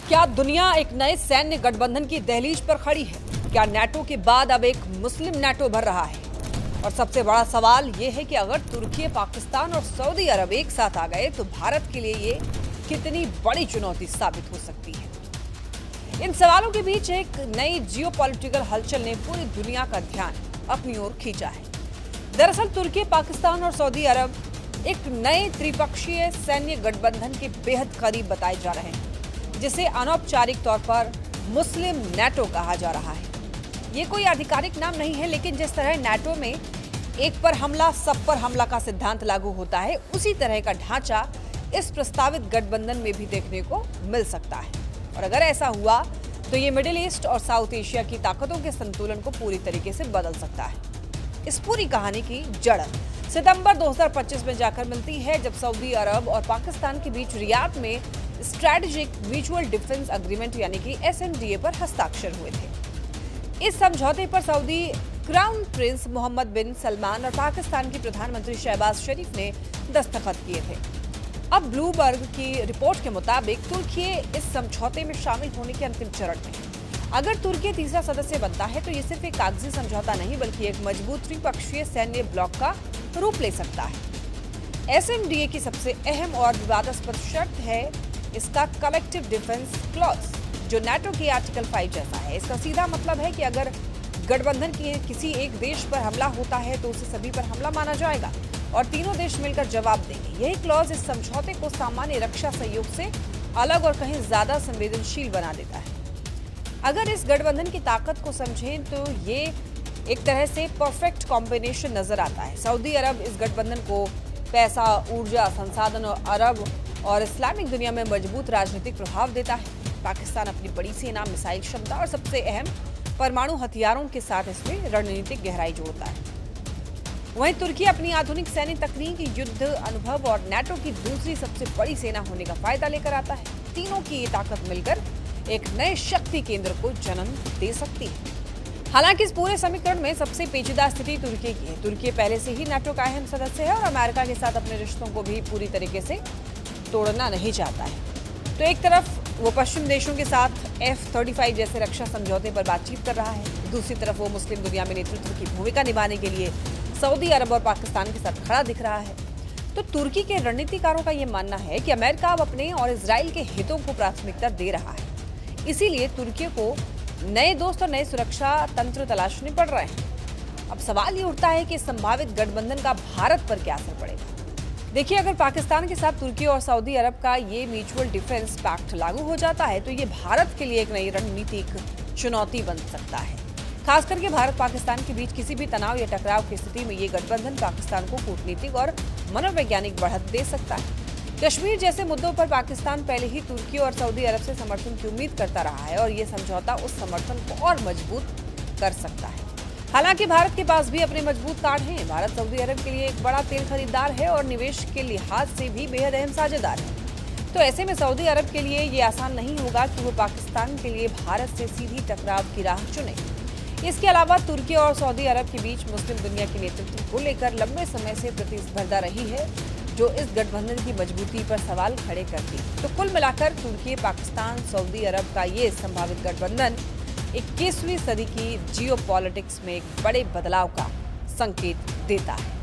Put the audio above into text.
क्या दुनिया एक नए सैन्य गठबंधन की दहलीज पर खड़ी है? क्या नाटो के बाद अब एक मुस्लिम नाटो भर रहा है? और सबसे बड़ा सवाल यह है कि अगर तुर्की, पाकिस्तान और सऊदी अरब एक साथ आ गए तो भारत के लिए ये कितनी बड़ी चुनौती साबित हो सकती है। इन सवालों के बीच एक नई जियोपॉलिटिकल हलचल ने पूरी दुनिया का ध्यान अपनी ओर खींचा है। दरअसल तुर्की, पाकिस्तान और सऊदी अरब एक नए त्रिपक्षीय सैन्य गठबंधन के बेहद करीब बताए जा रहे हैं, जिसे अनौपचारिक तौर पर मुस्लिम नाटो कहा जा रहा है। ये कोई आधिकारिक नाम नहीं है, लेकिन जिस तरह नाटो में एक पर हमला सब पर हमला का सिद्धांत लागू होता है, उसी तरह का ढांचा इस प्रस्तावित गठबंधन में भी देखने को मिल सकता है। और अगर ऐसा हुआ तो ये मिडिल ईस्ट और साउथ एशिया की ताकतों के संतुलन को पूरी तरीके से बदल सकता है। इस पूरी कहानी की जड़ सितंबर 2025 में जाकर मिलती है, जब सऊदी अरब और पाकिस्तान के बीच रियाद में स्ट्रैटेजिक म्यूचुअल डिफेंस एग्रीमेंट यानी कि SMDA पर हस्ताक्षर हुए थे। इस समझौते पर सऊदी क्राउन प्रिंस मोहम्मद बिन सलमान और पाकिस्तान के प्रधानमंत्री शहबाज शरीफ ने दस्तखत किए थे। अब ब्लूमबर्ग की रिपोर्ट के मुताबिक तुर्की इस समझौते में शामिल होने के अंतिम चरण में है। अगर तुर्की तीसरा सदस्य बनता है तो ये सिर्फ एक कागजी समझौता नहीं, बल्कि एक मजबूत त्रिपक्षीय सैन्य ब्लॉक का रूप ले सकता है। SMDA की सबसे अहम और विवादास्पद शर्त है इसका कलेक्टिव डिफेंस क्लॉज, जो नाटो की आर्टिकल 5 जैसा है। इसका सीधा मतलब है कि अगर गठबंधन के किसी एक देश पर हमला होता है तो उसे सभी पर हमला माना जाएगा और तीनों देश मिलकर जवाब देंगे। यही क्लॉज इस समझौते को सामान्य रक्षा सहयोग से अलग और कहीं ज्यादा संवेदनशील बना देता है। अगर इस गठबंधन की ताकत को समझें तो ये एक तरह से परफेक्ट कॉम्बिनेशन नजर आता है। सऊदी अरब इस गठबंधन को पैसा, ऊर्जा, संसाधन और अरब और इस्लामिक दुनिया में मजबूत राजनीतिक प्रभाव देता है। पाकिस्तान अपनी बड़ी सेना, मिसाइल क्षमता और सबसे अहम परमाणु हथियारों के साथ इसमें रणनीतिक गहराई जोड़ता है। वहीं तुर्की अपनी आधुनिक सैन्य तकनीक, युद्ध अनुभव और नाटो की दूसरी सबसे बड़ी सेना होने का फायदा लेकर आता है। तीनों की ये ताकत मिलकर एक नए शक्ति केंद्र को जन्म दे सकती है। हालांकि इस पूरे समीकरण में सबसे पेचीदा स्थिति तुर्की की है। तुर्की पहले से ही नाटो का अहम सदस्य है और अमेरिका के साथ अपने रिश्तों को भी पूरी तरीके से तोड़ना नहीं चाहता है। तो एक तरफ वो पश्चिम देशों के साथ F-35 जैसे रक्षा समझौते पर बातचीत कर रहा है, दूसरी तरफ वो मुस्लिम दुनिया में नेतृत्व की भूमिका निभाने के लिए सऊदी अरब और पाकिस्तान के साथ खड़ा दिख रहा है। तो तुर्की के रणनीतिकारों का ये मानना है कि अमेरिका अब अपने और इजराइल के हितों को प्राथमिकता दे रहा है, इसीलिए तुर्की को नए दोस्त और नए सुरक्षा तंत्र तलाशने पड़ रहे हैं। अब सवाल ये उठता है कि संभावित गठबंधन का भारत पर क्या असर पड़ेगा। देखिए, अगर पाकिस्तान के साथ तुर्की और सऊदी अरब का ये म्यूचुअल डिफेंस पैक्ट लागू हो जाता है तो ये भारत के लिए एक नई रणनीतिक चुनौती बन सकता है। खास करके भारत पाकिस्तान के बीच किसी भी तनाव या टकराव की स्थिति में ये गठबंधन पाकिस्तान को कूटनीतिक और मनोवैज्ञानिक बढ़त दे सकता है। कश्मीर जैसे मुद्दों पर पाकिस्तान पहले ही तुर्की और सऊदी अरब से समर्थन की उम्मीद करता रहा है और ये समझौता उस समर्थन को और मजबूत कर सकता है। हालांकि भारत के पास भी अपने मजबूत कार्ड हैं। भारत सऊदी अरब के लिए एक बड़ा तेल खरीदार है और निवेश के लिहाज से भी बेहद अहम साझेदार है। तो ऐसे में सऊदी अरब के लिए ये आसान नहीं होगा कि वो पाकिस्तान के लिए भारत से सीधी टकराव की राह चुने। इसके अलावा तुर्की और सऊदी अरब के बीच मुस्लिम दुनिया के नेतृत्व को लेकर लंबे समय से प्रतिस्पर्धा रही है, जो इस गठबंधन की मजबूती पर सवाल खड़े करती है। तो कुल मिलाकर तुर्की, पाकिस्तान, सऊदी अरब का ये संभावित गठबंधन 21वीं सदी की जियोपॉलिटिक्स में एक बड़े बदलाव का संकेत देता है।